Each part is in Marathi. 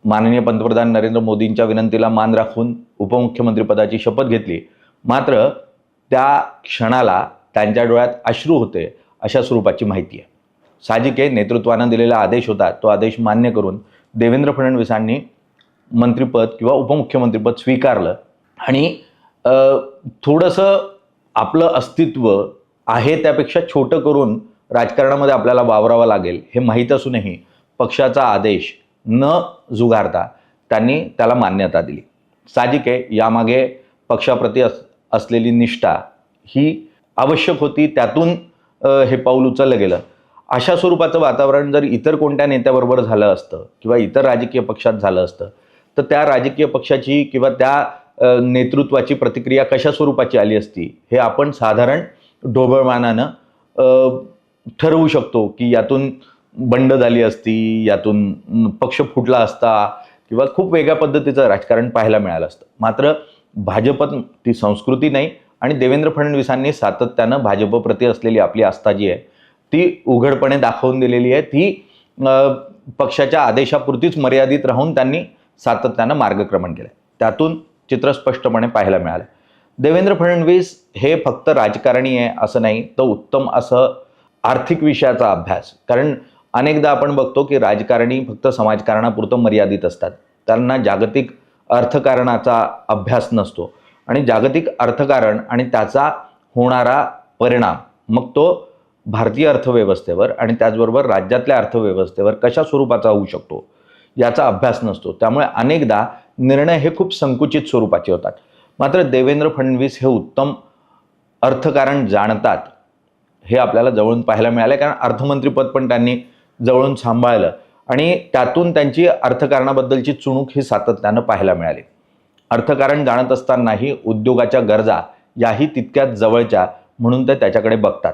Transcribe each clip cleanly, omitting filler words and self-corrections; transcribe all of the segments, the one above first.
माननीय पंतप्रधान नरेंद्र मोदींच्या विनंतीला मान राखून उपमुख्यमंत्रीपदाची शपथ घेतली. मात्र त्या क्षणाला त्यांच्या डोळ्यात अश्रू होते अशा स्वरूपाची माहिती आहे. साहजिक आहे, नेतृत्वानं दिलेला आदेश होता, तो आदेश मान्य करून देवेंद्र फडणवीसांनी मंत्रिपद किंवा उपमुख्यमंत्रीपद स्वीकारलं आणि थोडंसं आपलं अस्तित्व आहे त्यापेक्षा छोटं करून राजकारणामध्ये आपल्याला वावरावं लागेल हे माहीत असूनही पक्षाचा आदेश न जुगारता त्यांनी त्याला मान्यता दिली. साहजिक आहे, यामागे पक्षाप्रती असलेली निष्ठा ही आवश्यक होती, त्यातून हे पाऊल उचललं गेलं. अशा स्वरूपाचं वातावरण जर इतर कोणत्या नेत्याबरोबर झालं असतं किंवा इतर राजकीय पक्षात झालं असतं तर त्या राजकीय पक्षाची किंवा त्या नेतृत्वाची प्रतिक्रिया कशा स्वरूपाची आली असती हे आपण साधारण ढोबळमानानं ठरवू शकतो की यातून बंड झाली असती, यातून पक्ष फुटला असता किंवा खूप वेगळ्या पद्धतीचं राजकारण पाहायला मिळालं असतं. मात्र भाजपत ती संस्कृती नाही आणि देवेंद्र फडणवीसांनी सातत्यानं भाजपप्रती असलेली आपली आस्था जी आहे ती उघडपणे दाखवून दिलेली आहे. ती पक्षाच्या आदेशापुरतीच मर्यादित राहून त्यांनी सातत्यानं मार्गक्रमण केलं. त्यातून चित्र स्पष्टपणे पाहायला मिळालं. देवेंद्र फडणवीस हे फक्त राजकारणी आहे असं नाही, तर उत्तम असं आर्थिक विषयाचा अभ्यास. कारण अनेकदा आपण बघतो की राजकारणी फक्त समाजकारणापुरतं मर्यादित असतात, त्यांना जागतिक अर्थकारणाचा अभ्यास नसतो आणि जागतिक अर्थकारण आणि त्याचा होणारा परिणाम मग तो भारतीय अर्थव्यवस्थेवर आणि त्याचबरोबर राज्यातल्या अर्थव्यवस्थेवर कशा स्वरूपाचा होऊ शकतो याचा अभ्यास नसतो. त्यामुळे अनेकदा निर्णय हे खूप संकुचित स्वरूपाचे होतात. मात्र देवेंद्र फडणवीस हे उत्तम अर्थकारण जाणतात हे आपल्याला जवळून पाहायला मिळालं, कारण अर्थमंत्रीपद पण त्यांनी जवळून सांभाळलं आणि त्यातून त्यांची अर्थकारणाबद्दलची चुणूक ही सातत्यानं पाहायला मिळाली. अर्थकारण जाणत असतानाही उद्योगाच्या गरजा याही तितक्याच जवळच्या म्हणून ते त्याच्याकडे बघतात.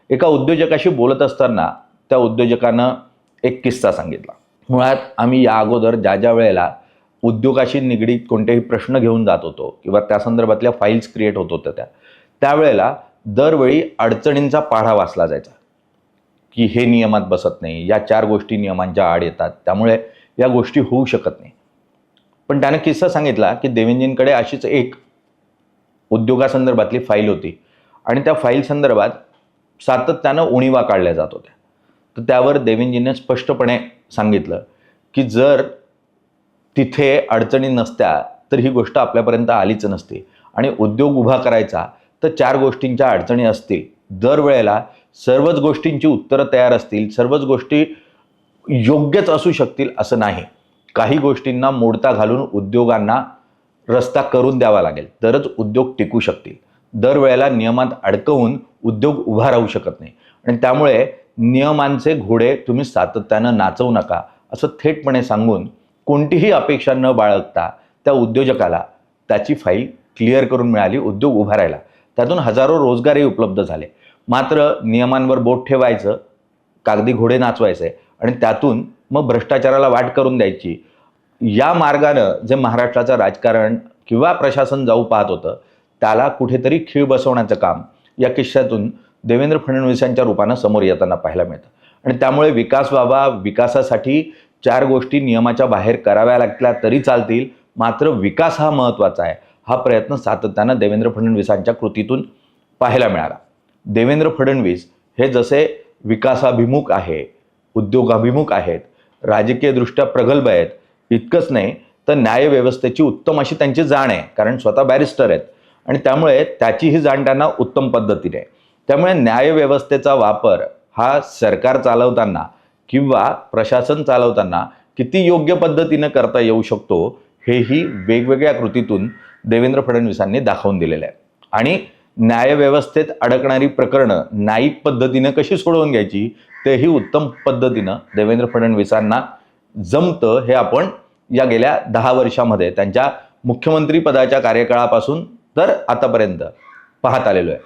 एका उद्योजकाशी बोलत असताना त्या उद्योजकानं एक किस्सा सांगितला. मुळात आम्ही या अगोदर ज्या वेळेला उद्योगाशी निगडीत कोणतेही प्रश्न घेऊन जात होतो किंवा त्या संदर्भातल्या फाईल्स क्रिएट होत होत्या त्यावेळेला दरवेळी अडचणींचा पाढा वाचला जायचा की हे नियमात बसत नाही, या 4 गोष्टी नियमांच्या आड येतात, त्यामुळे या गोष्टी होऊ शकत नाही. पण त्यानं किस्सा सांगितला की देवेंजींकडे अशीच एक उद्योगासंदर्भातली फाईल होती आणि त्या फाईल संदर्भात सातत्यानं उणिवा काढल्या जात होत्या. तर त्यावर देवेंजींनी स्पष्टपणे सांगितलं की जर तिथे अडचणी नसत्या तर ही गोष्ट आपल्यापर्यंत आलीच नसती आणि उद्योग उभा करायचा तर 4 गोष्टींच्या अडचणी असतील. दरवेळेला सर्वच गोष्टींची उत्तरं तयार असतील, सर्वच गोष्टी योग्यच असू शकतील असं नाही. काही गोष्टींना मोडता घालून उद्योगांना रस्ता करून द्यावा लागेल तरच उद्योग टिकू शकतील. दरवेळेला नियमात अडकवून उद्योग उभा राहू शकत नाही आणि त्यामुळे नियमांचे घोडे तुम्ही सातत्यानं नाचवू नका असं थेटपणे सांगून कोणतीही अपेक्षा न बाळगता त्या उद्योजकाला त्याची फाईल क्लिअर करून मिळाली, उद्योग उभा राहिला. त्यातून हजारो रोजगारही उपलब्ध झाले. मात्र नियमांवर बोट ठेवायचं, कागदी घोडे नाचवायचे आणि त्यातून मग भ्रष्टाचाराला वाट करून द्यायची, या मार्गानं जे महाराष्ट्राचं राजकारण किंवा प्रशासन जाऊ पाहत होतं त्याला कुठेतरी खीळ बसवण्याचं काम या किस्स्यातून देवेंद्र फडणवीसांच्या रूपानं समोर येताना पाहायला मिळतं. आणि त्यामुळे विकास व्हावा, विकासासाठी 4 गोष्टी नियमाच्या बाहेर कराव्या लागल्या तरी चालतील, मात्र विकास हा महत्त्वाचा आहे हा प्रयत्न सातत्यानं देवेंद्र फडणवीसांच्या कृतीतून पाहायला मिळाला. देवेंद्र फडणवीस हे जसे विकासाभिमुख आहे, उद्योगाभिमुख आहेत, राजकीयदृष्ट्या प्रगल्भ आहेत, इतकंच नाही तर न्यायव्यवस्थेची उत्तम अशी त्यांची जाण आहे, कारण स्वतः बॅरिस्टर आहेत आणि त्यामुळे त्याचीही जाण त्यांना उत्तम पद्धतीने आहे. त्यामुळे न्यायव्यवस्थेचा वापर हा सरकार चालवताना किंवा प्रशासन चालवताना किती योग्य पद्धतीनं करता येऊ शकतो हेही वेगवेगळ्या कृतीतून देवेंद्र फडणवीसांनी दाखवून दिलेलं आहे. आणि न्यायव्यवस्थेत अडकणारी प्रकरणं न्यायिक पद्धतीनं कशी सोडवून घ्यायची तेही उत्तम पद्धतीनं देवेंद्र फडणवीसांना जमतं हे आपण या गेल्या 10 वर्षामध्ये त्यांच्या मुख्यमंत्री पदाच्या कार्यकाळापासून तर आतापर्यंत पाहत आलेलो आहे.